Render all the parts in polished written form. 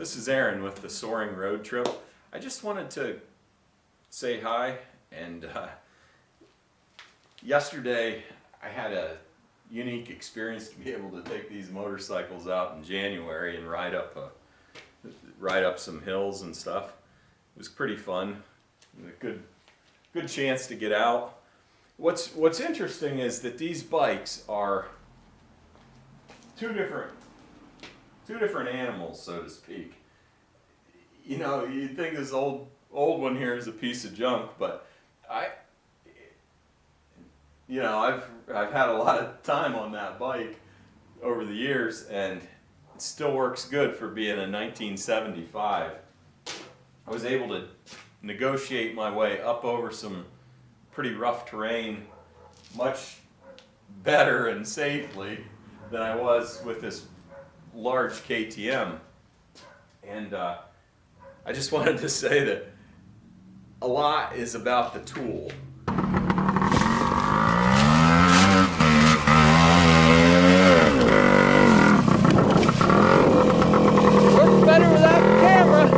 This is Aaron with the Soaring Road Trip. I just wanted to say hi, and yesterday I had a unique experience to be able to take these motorcycles out in January and ride up some hills and stuff. It was pretty fun. A good chance to get out. What's interesting is that these bikes are two different animals, so to speak. You know, you'd think this old one here is a piece of junk, but I've had a lot of time on that bike over the years, and it still works good for being a 1975. I was able to negotiate my way up over some pretty rough terrain much better and safely than I was with this large KTM. And I just wanted to say that a lot is about the tool. Works better without the camera.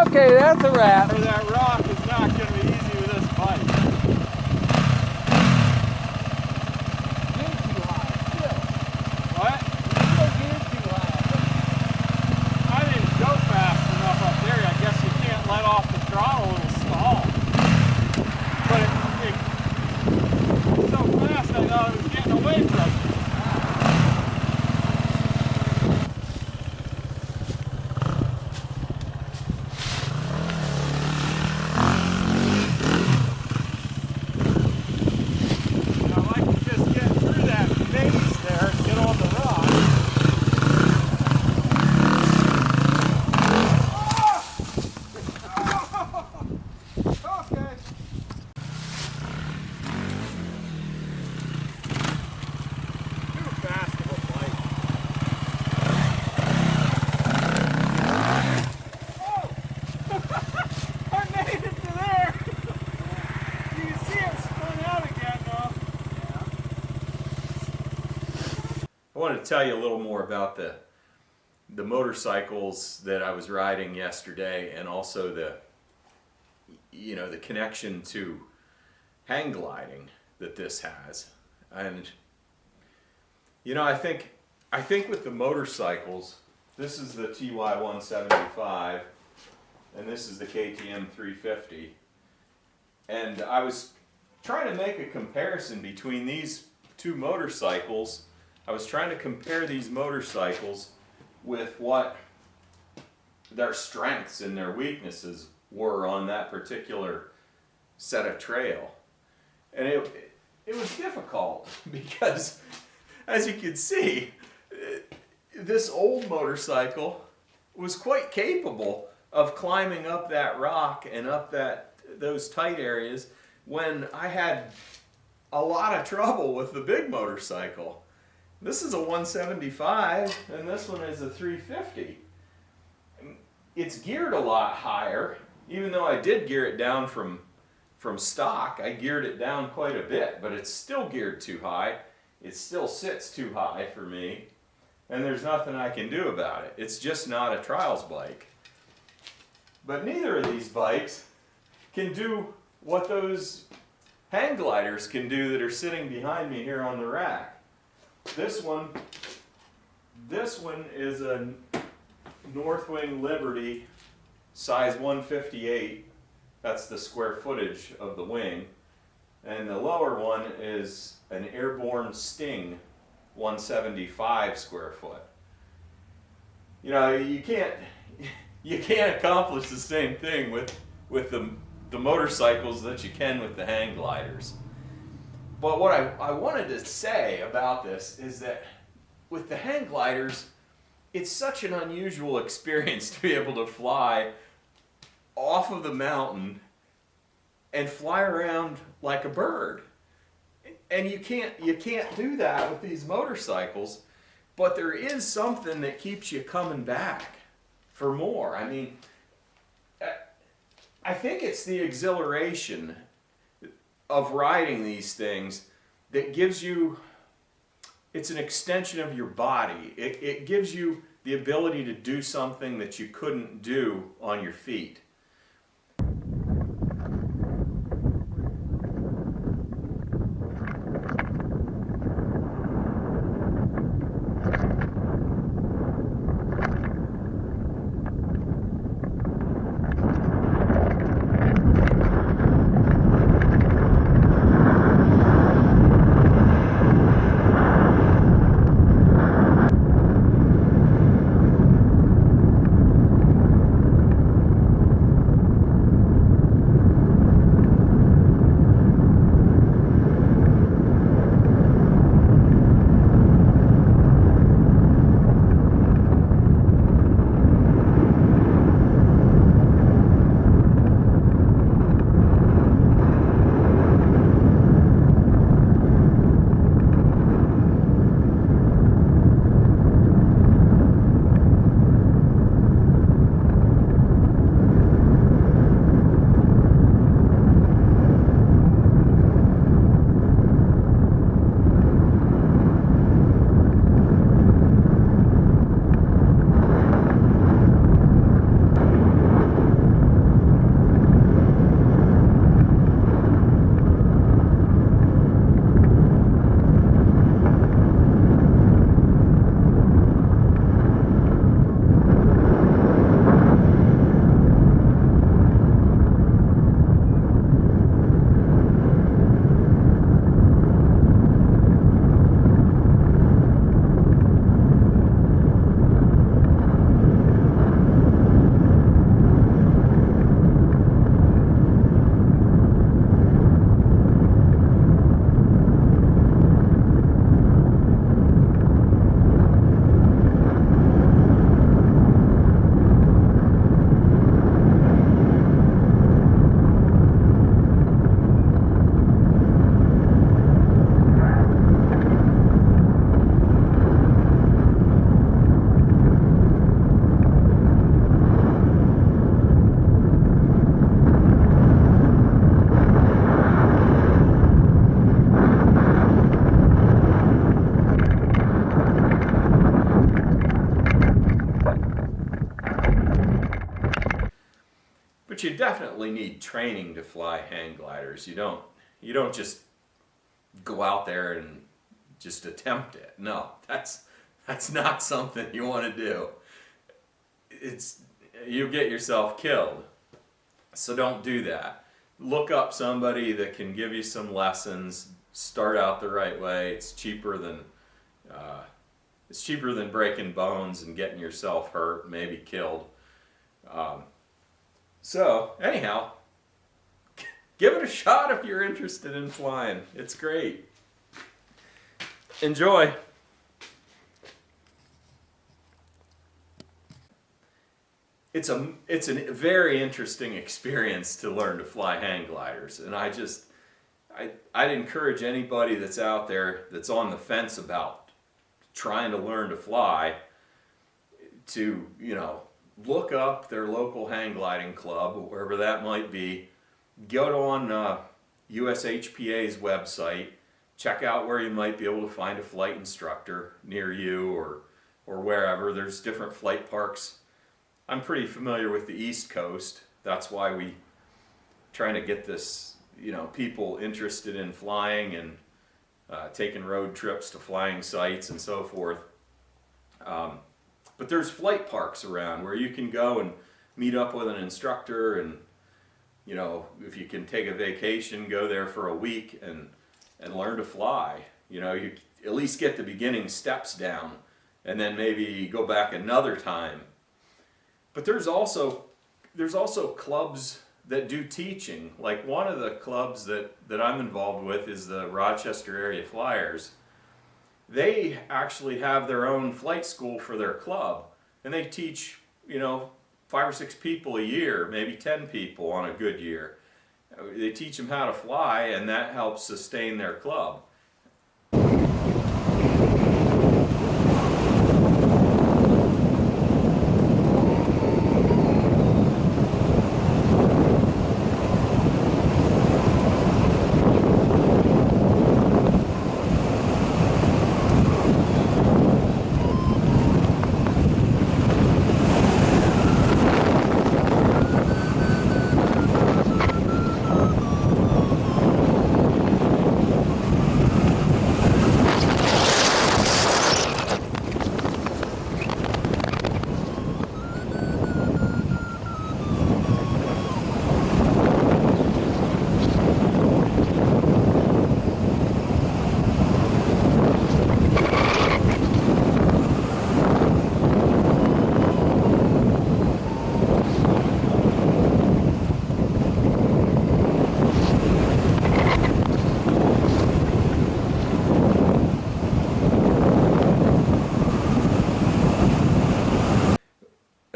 Okay, that's a wrap. That rock is not going to be easy with this bike. Geared too high, still. What? Still geared too high. I didn't go fast enough up there. I guess you can't let off the throttle, it'll stall. But it so fast I thought it was getting away from me. I wanted to tell you a little more about the motorcycles that I was riding yesterday, and also the connection to hang gliding that this has. And I think with the motorcycles, this is the TY 175 and this is the KTM 350, and I was trying to make a comparison between these two motorcycles. I was trying to compare these motorcycles with what their strengths and their weaknesses were on that particular set of trail. And it was difficult because, as you can see, this old motorcycle was quite capable of climbing up that rock and up those tight areas when I had a lot of trouble with the big motorcycle. This is a 175 and this one is a 350. It's geared a lot higher, even though I did gear it down from stock. I geared it down quite a bit, but it's still geared too high. It still sits too high for me, and there's nothing I can do about it. It's just not a trials bike. But neither of these bikes can do what those hang gliders can do that are sitting behind me here on the rack. This one is a Northwing Liberty size 158. That's the square footage of the wing. And the lower one is an Airborne Sting 175 square foot. you know, you can't accomplish the same thing with the motorcycles that you can with the hang gliders. But what I wanted to say about this is that with the hang gliders, it's such an unusual experience to be able to fly off of the mountain and fly around like a bird. And you can't do that with these motorcycles, but there is something that keeps you coming back for more. I mean, I think it's the exhilaration of riding these things that gives you, it's an extension of your body. It gives you the ability to do something that you couldn't do on your feet. But you definitely need training to fly hang gliders. You don't just go out there and just attempt it. No, that's not something you want to do. It's you get yourself killed. So don't do that. Look up somebody that can give you some lessons. Start out the right way. Uh, it's cheaper than breaking bones and getting yourself hurt, maybe killed. Um, so anyhow, give it a shot if you're interested in flying. It's great. Enjoy. It's a very interesting experience to learn to fly hang gliders, and I'd encourage anybody that's out there that's on the fence about trying to learn to fly to, look up their local hang gliding club, wherever that might be. Go on USHPA's website, check out where you might be able to find a flight instructor near you or wherever. There's different flight parks. I'm pretty familiar with the East Coast. That's why we trying to get this, people interested in flying and taking road trips to flying sites and so forth. But there's flight parks around where you can go and meet up with an instructor, and if you can take a vacation, go there for a week and learn to fly. You at least get the beginning steps down, and then maybe go back another time. But there's also clubs that do teaching. Like one of the clubs that I'm involved with is the Rochester Area Flyers. They actually have their own flight school for their club, and they teach, you know, 5 or 6 people a year, maybe 10 people on a good year. They teach them how to fly, and that helps sustain their club.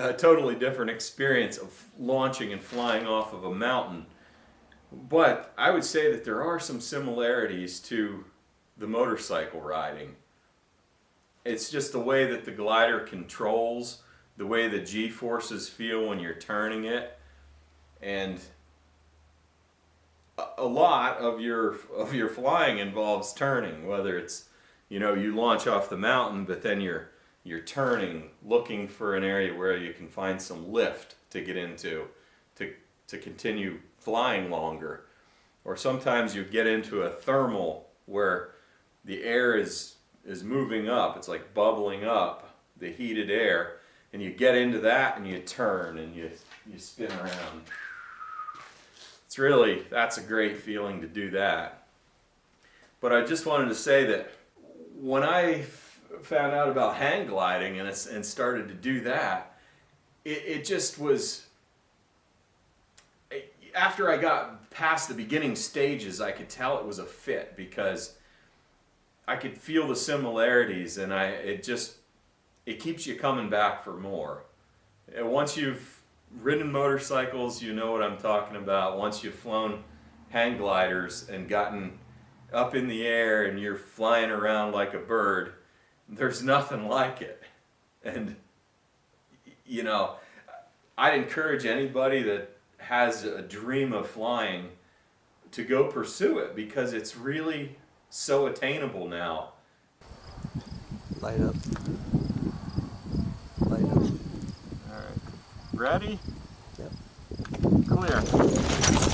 A totally different experience of launching and flying off of a mountain. But I would say that there are some similarities to the motorcycle riding. It's just the way that the glider controls, the way the G-forces feel when you're turning it, and a lot of your flying involves turning, whether it's, you know, you launch off the mountain, but then you're turning, looking for an area where you can find some lift to get into, to continue flying longer. Or sometimes you get into a thermal where the air is moving up, it's like bubbling up, the heated air, and you get into that and you turn and you spin around. It's really, that's a great feeling to do that. But I just wanted to say that when I found out about hang gliding and started to do that, it just was, after I got past the beginning stages, I could tell it was a fit, because I could feel the similarities, and it keeps you coming back for more. And once you've ridden motorcycles, you know what I'm talking about. Once you've flown hang gliders and gotten up in the air and you're flying around like a bird, there's nothing like it. And you know, I'd encourage anybody that has a dream of flying to go pursue it, because it's really so attainable now. Light up. Light up. All right. Ready? Yep. Clear.